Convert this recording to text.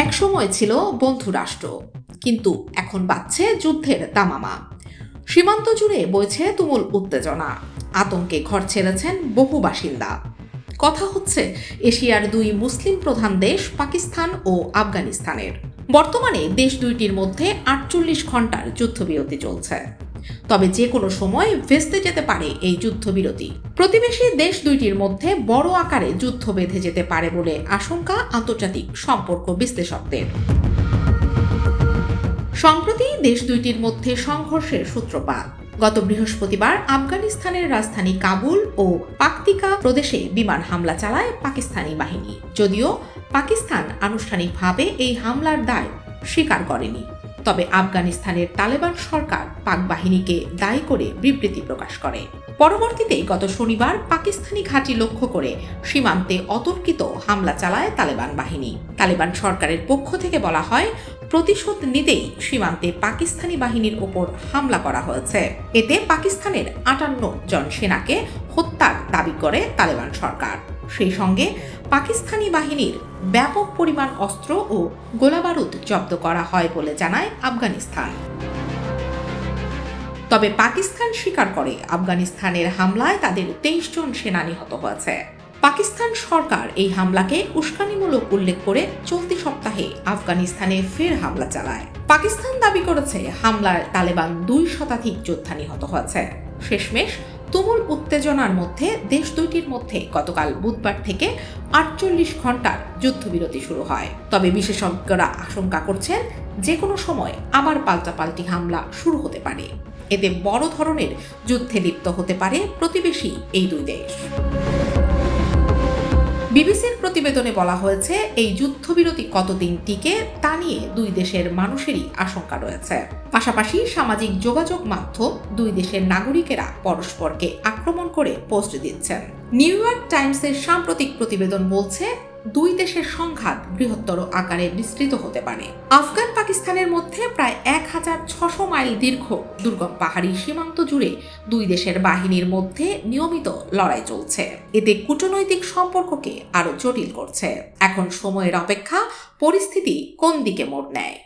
একসময় ছিল বন্ধু রাষ্ট্র, কিন্তু এখন বাজছে যুদ্ধের দামামা। সীমান্ত জুড়ে বইছে তুমুল উত্তেজনা, আতঙ্কে ঘর ছেড়েছেন বহু বাসিন্দা। কথা হচ্ছে এশিয়ার দুই মুসলিম প্রধান দেশ পাকিস্তান ও আফগানিস্তানের। বর্তমানে দেশ দুইটির মধ্যে 48 ঘন্টার যুদ্ধবিরতি চলছে। তবে যে কোনো সময় ভেস্তে যেতে পারে এই যুদ্ধবিরতি। প্রতিবেশী দেশ দুইটির মধ্যে বড় আকারে যুদ্ধ বেঁধে যেতে পারে বলে আশঙ্কা আন্তর্জাতিক সম্পর্ক বিশ্লেষকদের। সম্প্রতি দেশ দুইটির মধ্যে সংঘর্ষের সূত্রপাত। গত বৃহস্পতিবার আফগানিস্তানের রাজধানী কাবুল ও পাকতিকা প্রদেশে বিমান হামলা চালায় পাকিস্তানি বাহিনী। যদিও পাকিস্তান আনুষ্ঠানিকভাবে এই হামলার দায় স্বীকার করেনি, তবে আফগানিস্তানের তালেবান সরকার পাক বাহিনীকে দায়ী করে বিবৃতি প্রকাশ করে। পরবর্তীতে গত শনিবার পাকিস্তানি ঘাঁটি লক্ষ্য করে সীমান্তে অতর্কিত হামলা চালায় তালেবান বাহিনী। তালেবান সরকারের পক্ষ থেকে বলা হয়, প্রতিশোধ নিতেই সীমান্তে পাকিস্তানি বাহিনীর ওপর হামলা করা হয়েছে। এতে পাকিস্তানের 58 জন সেনাকে হত্যার দাবি করে তালেবান সরকার। সেই সঙ্গে পাকিস্তানি বাহিনীর ব্যাপক পরিমাণ অস্ত্র ও গোলাবারুদ জব্দ করা হয় বলে জানায় আফগানিস্তান। তবে পাকিস্তান স্বীকার করে আফগানিস্তানের হামলায় তাদের 23 জন সেনা নিহত হয়েছে। পাকিস্তান সরকার এই হামলাকে উস্কানিমূলক উল্লেখ করে চলতি সপ্তাহে আফগানিস্তানে ফের হামলা চালায়। পাকিস্তান দাবি করেছে হামলার তালেবান 2 শতাধিক যোদ্ধা নিহত হয়েছে। শেষমেশ তুমুল উত্তেজনার মধ্যে দেশ দুইটির মধ্যে গতকাল বুধবার থেকে 48 ঘন্টার যুদ্ধবিরতি শুরু হয়। তবে বিশেষজ্ঞরা আশঙ্কা করছেন যে কোনো সময় আবার পাল্টাপাল্টি হামলা শুরু হতে পারে। এতে বড় ধরনের যুদ্ধে লিপ্ত হতে পারে প্রতিবেশী এই দুই দেশ। বিবিসির প্রতিবেদনে বলা হয়েছে, এই যুদ্ধবিরতি কতদিন টিকে তা নিয়ে দুই দেশের মানুষেরই আশঙ্কা রয়েছে। পাশাপাশি সামাজিক যোগাযোগ মাধ্যম দুই দেশের নাগরিকেরা পরস্পরকে আক্রমণ করে পোস্ট দিচ্ছেন। নিউ ইয়র্ক টাইমসের সাম্প্রতিক প্রতিবেদন বলছে, দুই দেশের সংঘাত বৃহত্তর আকারে বিস্তৃত হতে পারে। আফগান পাকিস্তানের মধ্যে প্রায় 1600 মাইল দীর্ঘ দুর্গম পাহাড়ি সীমান্ত জুড়ে দুই দেশের বাহিনীর মধ্যে নিয়মিত লড়াই চলছে। এতে কূটনৈতিক সম্পর্ককে আরো জটিল করছে। এখন সময়ের অপেক্ষা পরিস্থিতি কোন দিকে মোড় নেয়।